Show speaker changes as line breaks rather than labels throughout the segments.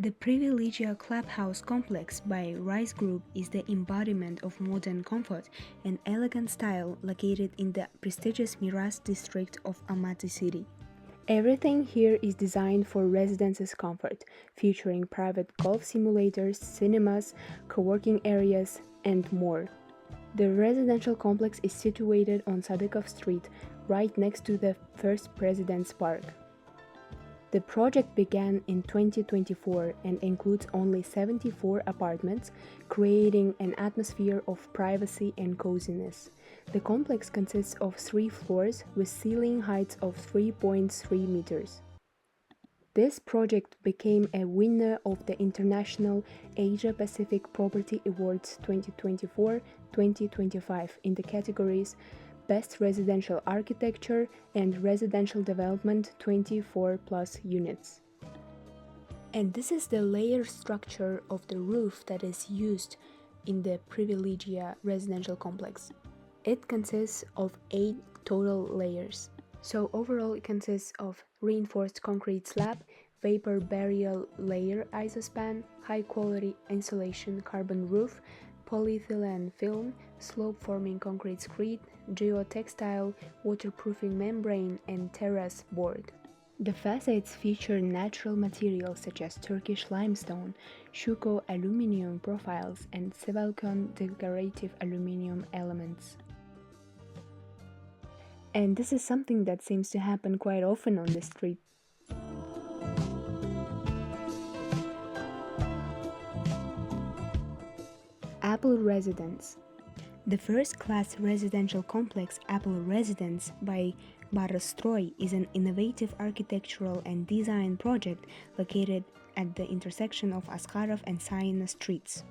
The Privilegia Clubhouse complex by Rice Group is the embodiment of modern comfort and elegant style located in the prestigious Miras district of Almaty city. Everything here is designed for residents' comfort, featuring private golf simulators, cinemas, co-working areas, and more. The residential complex is situated on Sadikov Street, right next to the First President's Park. The project began in 2024 and includes only 74 apartments, creating an atmosphere of privacy and coziness. The complex consists of 3 floors with ceiling heights of 3.3 meters. This project became a winner of the International Asia Pacific Property Awards 2024-2025 in the categories Best Residential Architecture and Residential Development 24+ units. And this is the layer structure of the roof that is used in the Privilegia residential complex. It consists of 8 total layers. So overall it consists of reinforced concrete slab, vapor barrier layer isospan, high quality insulation carbon roof, polyethylene film, slope-forming concrete screed, geotextile, waterproofing membrane, and terrace board. The facades feature natural materials such as Turkish limestone, Schuko aluminum profiles, and Sevalcon decorative aluminum elements. And this is something that seems to happen quite often on the street. Apple Residence. The first-class residential complex Apple Residence by Barostroy is an innovative architectural and design project located at the intersection of Askarov and Sayina streets.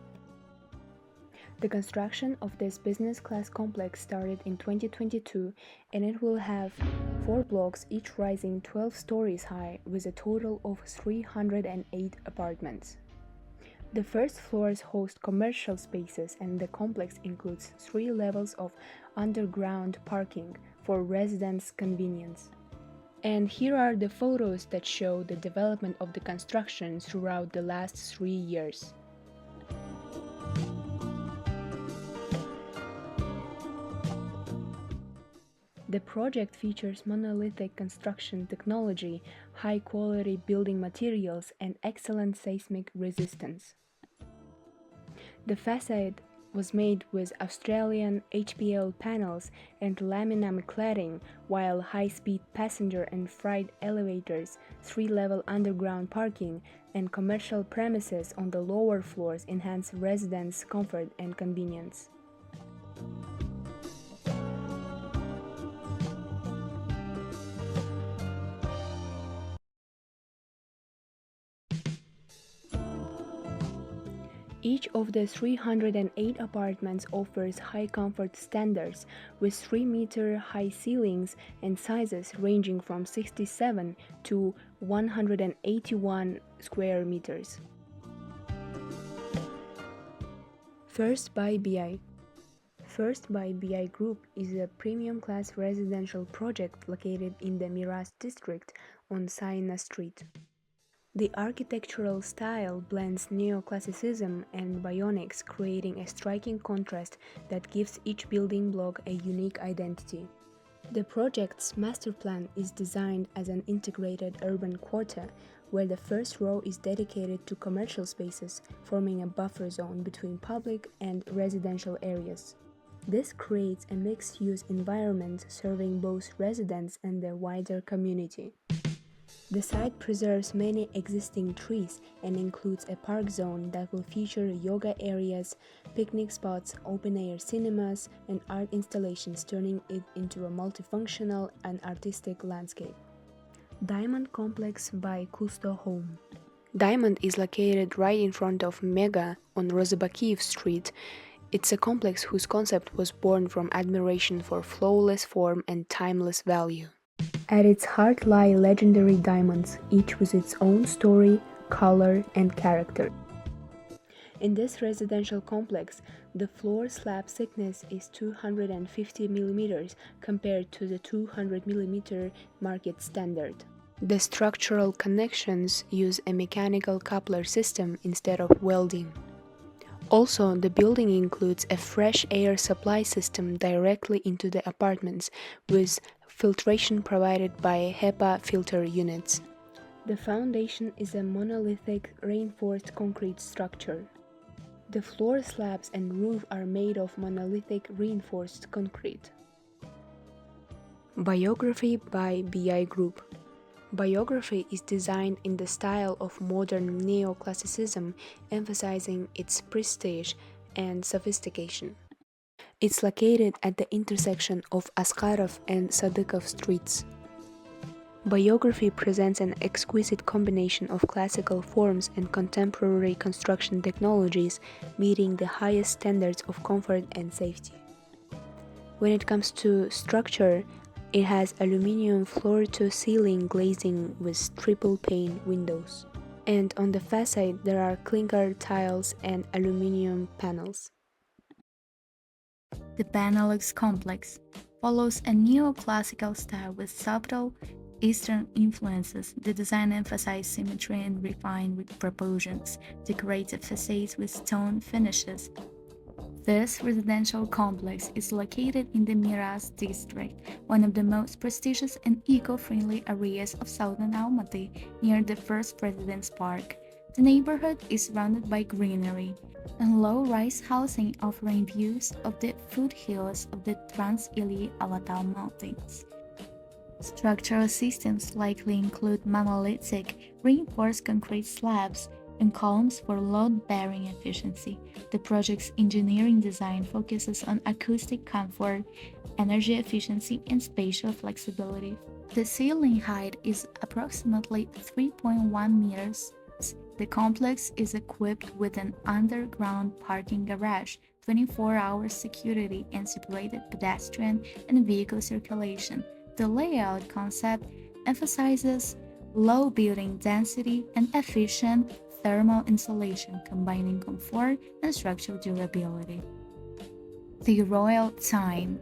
The construction of this business-class complex started in 2022 and it will have 4 blocks each rising 12 stories high with a total of 308 apartments. The first floors host commercial spaces and the complex includes 3 levels of underground parking for residents' convenience. And here are the photos that show the development of the construction throughout the last 3 years. The project features monolithic construction technology, high-quality building materials, and excellent seismic resistance. The facade was made with Australian HPL panels and laminate cladding, while high-speed passenger and freight elevators, 3-level underground parking, and commercial premises on the lower floors enhance residents' comfort and convenience. Each of the 308 apartments offers high comfort standards with 3-meter high ceilings and sizes ranging from 67 to 181 square meters. First by BI. First by BI Group is a premium class residential project located in the Miras district on Sayina Street. The architectural style blends neoclassicism and bionics, creating a striking contrast that gives each building block a unique identity. The project's master plan is designed as an integrated urban quarter, where the first row is dedicated to commercial spaces, forming a buffer zone between public and residential areas. This creates a mixed-use environment serving both residents and the wider community. The site preserves many existing trees and includes a park zone that will feature yoga areas, picnic spots, open-air cinemas, and art installations, turning it into a multifunctional and artistic landscape. Diamond Complex by Kusto Home. Diamond is located right in front of Mega on Rozabakiev Street. It's a complex whose concept was born from admiration for flawless form and timeless value. At its heart lie legendary diamonds, each with its own story, color, and character. In this residential complex, the floor slab thickness is 250 mm compared to the 200 mm market standard. The structural connections use a mechanical coupler system instead of welding. Also, the building includes a fresh air supply system directly into the apartments, with filtration provided by HEPA filter units. The foundation is a monolithic reinforced concrete structure. The floor slabs and roof are made of monolithic reinforced concrete. Biography by BI Group. Biography is designed in the style of modern neoclassicism, emphasizing its prestige and sophistication. It's located at the intersection of Askarov and Sadykov streets. Biography presents an exquisite combination of classical forms and contemporary construction technologies, meeting the highest standards of comfort and safety. When it comes to structure, it has aluminum floor-to-ceiling glazing with triple-pane windows. And on the facade, there are clinker tiles and aluminum panels.
The Benelux complex follows a neoclassical style with subtle Eastern influences. The design emphasizes symmetry and refined proportions, decorative facades with stone finishes. This residential complex is located in the Miras district, one of the most prestigious and eco-friendly areas of southern Almaty, near the First President's Park. The neighborhood is surrounded by greenery and low-rise housing offering views of the foothills of the Trans-Ili Alatau Mountains. Structural systems likely include monolithic, reinforced concrete slabs and columns for load-bearing efficiency. The project's engineering design focuses on acoustic comfort, energy efficiency, and spatial flexibility. The ceiling height is approximately 3.1 meters. The complex is equipped with an underground parking garage, 24-hour security, and separated pedestrian and vehicle circulation. The layout concept emphasizes low building density and efficient thermal insulation, combining comfort and structural durability. The Royal Time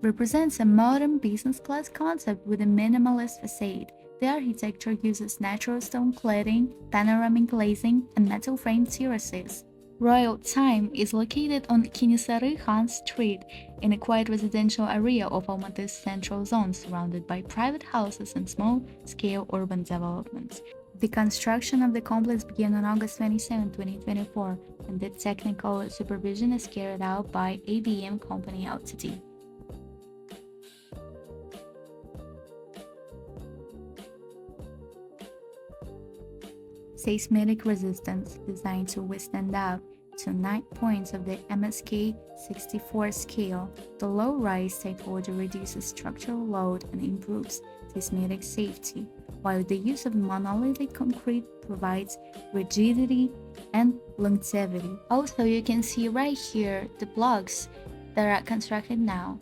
represents a modern business-class concept with a minimalist facade. The architecture uses natural stone cladding, panoramic glazing, and metal frame terraces. Royal Time is located on Kinisary Khan Street in a quiet residential area of Almaty's central zone, surrounded by private houses and small-scale urban developments. The construction of the complex began on August 27, 2024, and the technical supervision is carried out by ABM Company Ltd. Seismic resistance, designed to withstand up to 9 points of the MSK 64 scale. The low-rise typology reduces structural load and improves seismic safety, while the use of monolithic concrete provides rigidity and longevity. Also, you can see right here the blocks that are constructed now.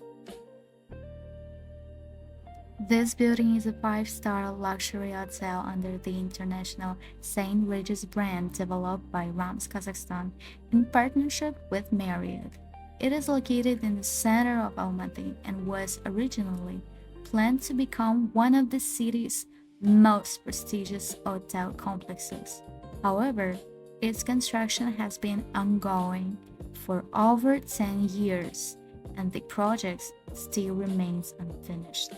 This building is a 5-star luxury hotel under the international St. Regis brand, developed by Rams Kazakhstan in partnership with Marriott. It is located in the center of Almaty and was originally planned to become one of the city's most prestigious hotel complexes. However, its construction has been ongoing for over 10 years, and the project still remains unfinished.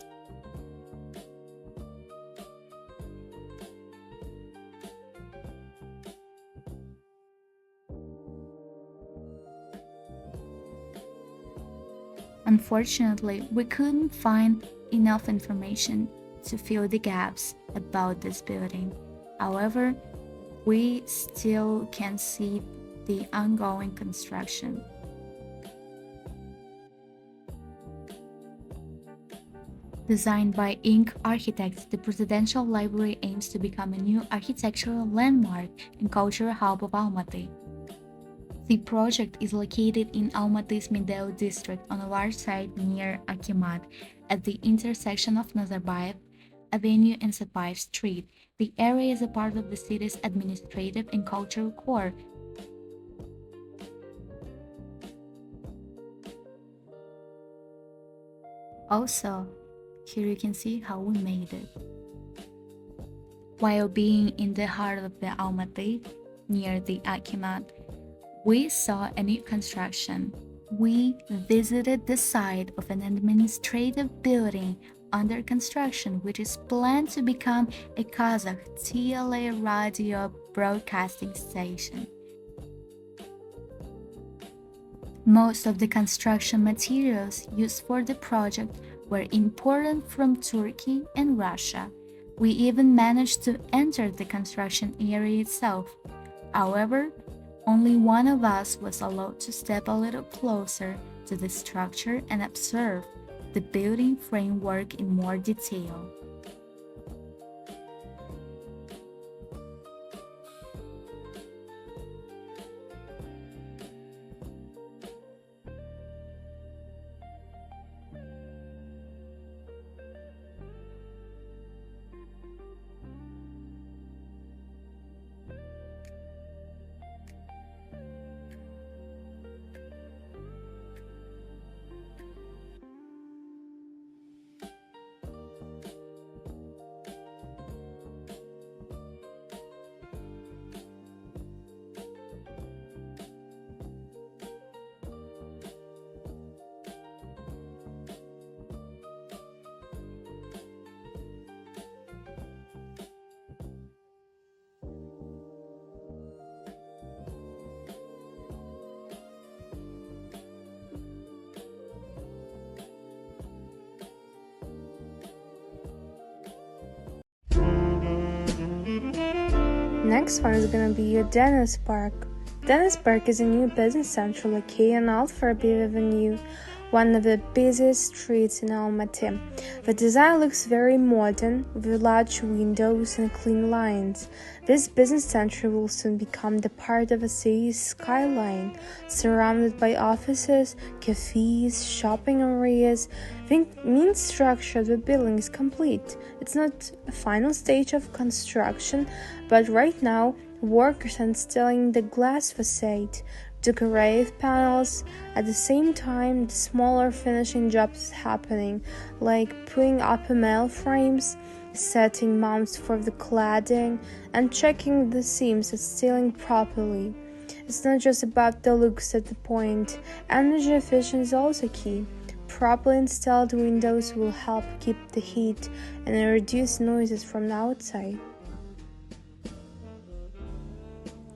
Unfortunately, we couldn't find enough information to fill the gaps about this building. However, we still can see the ongoing construction. Designed by Inc. Architects, the Presidential Library aims to become a new architectural landmark and cultural hub of Almaty. The project is located in Almaty's Medeo district on a large site near Akimat at the intersection of Nazarbayev Avenue and Sapayev Street. The area is a part of the city's administrative and cultural core. Also, here you can see how we made it. While being in the heart of the Almaty, near the Akimat, we saw a new construction. We visited the site of an administrative building under construction, which is planned to become a Kazakh TLA radio broadcasting station. Most of the construction materials used for the project were imported from Turkey and Russia. We even managed to enter the construction area itself. However, only one of us was allowed to step a little closer to the structure and observe the building framework in more detail.
Next one is gonna be your Dennis Park. Dennis Park is a new business center located on Alpharby Avenue, one of the busiest streets in Almaty. The design looks very modern, with large windows and clean lines. This business center will soon become the part of a city's skyline, surrounded by offices, cafes, shopping areas. The main structure of the building is complete. It's not a final stage of construction, but right now, workers are installing the glass facade, decorative panels. At the same time, the smaller finishing jobs happening, like putting up metal frames, setting mounts for the cladding, and checking the seams and sealing properly. It's not just about the looks at the point. Energy efficiency is also key. Properly installed windows will help keep the heat and reduce noises from outside.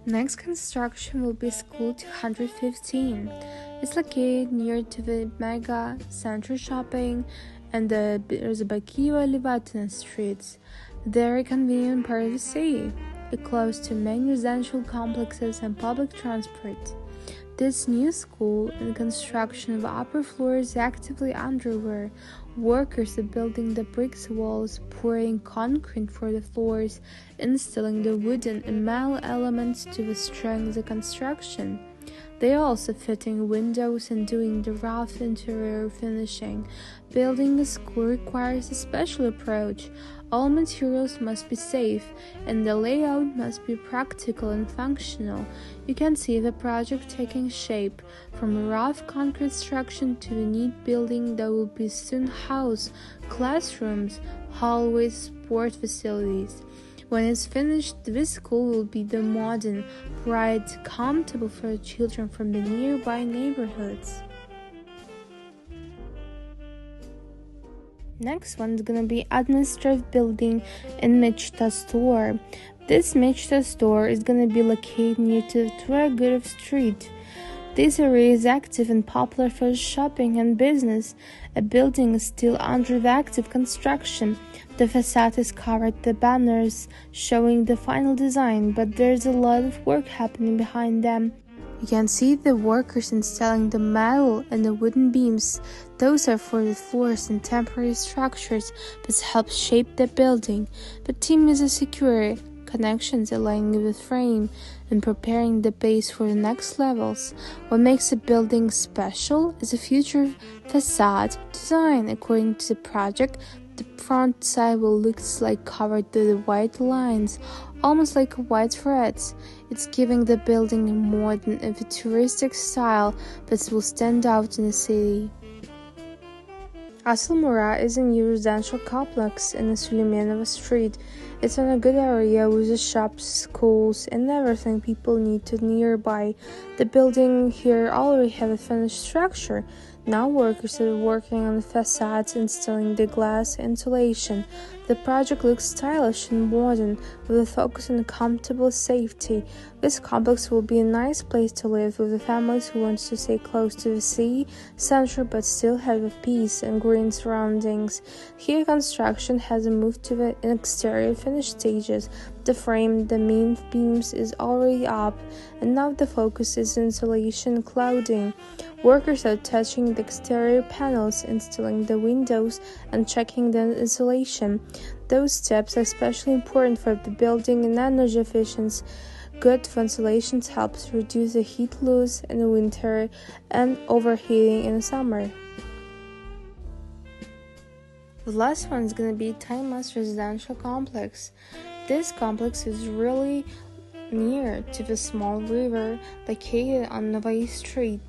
Next construction will be School 215. It's located near to the Mega Center Shopping and the Bakievo-Livatina streets. They're a convenient part of the city, close to many residential complexes and public transport. This new school and construction of upper floor is actively underway. Workers are building the bricks walls, pouring concrete for the floors, installing the wooden and metal elements to strengthen the construction. They are also fitting windows and doing the rough interior finishing. Building a school requires a special approach. All materials must be safe, and the layout must be practical and functional. You can see the project taking shape, from a rough concrete structure to a neat building that will be soon house classrooms, hallways, sport facilities. When it's finished, this school will be the modern, bright, comfortable for children from the nearby neighborhoods. Next one is gonna be administrative building in Mechta store. This Mechta store is gonna be located near to the Turagurov street. This area is active and popular for shopping and business. A building is still under the active construction. The facade is covered with banners showing the final design, but there's a lot of work happening behind them. You can see the workers installing the metal and the wooden beams. Those are for the floors and temporary structures that help shape the building. The team is secure connections aligning the frame and preparing the base for the next levels. What makes a building special is the future facade design. According to the project, the front side will look like covered with white lines, almost like white threads. It's giving the building a modern and futuristic style that will stand out in the city.
Asıl is a new residential complex in the Süleymanova Street. It's in a good area with the shops, schools, and everything people need to nearby. The building here already have a finished structure. Now workers are working on the facades, installing the glass insulation. The project looks stylish and modern, with a focus on comfortable safety. This complex will be a nice place to live with the families who want to stay close to the sea, center, but still have a peace and green surroundings. Here construction has moved to the exterior finished stages. The frame, the main beams is already up, and now the focus is insulation clouding. Workers are touching the exterior panels, installing the windows, and checking the insulation. Those steps are especially important for the building and energy efficiency. Good ventilation helps reduce the heat loss in the winter and overheating in the summer. The last one is going to be Timeless Residential Complex. This complex is really near to the small river located on Novaya Street.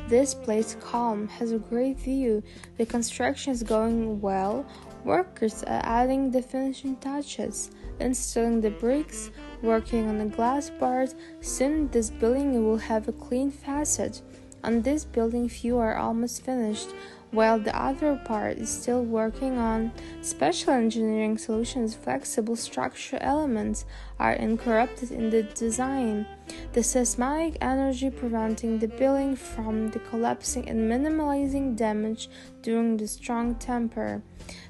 This place calm, has a great view. The construction is going well. Workers are adding the finishing touches, installing the bricks, working on the glass bars. Soon this building will have a clean facade. On this building few are almost finished, while the other part is still working on. Special engineering solutions, flexible structure elements are incorporated in the design. The seismic energy preventing the building from the collapsing and minimizing damage during the strong temper.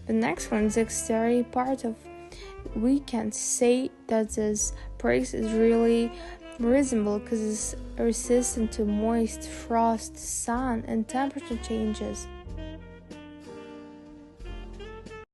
The next one is the exterior part of. We can say that this place is really reasonable because it's resistant to moist, frost, sun, and temperature changes.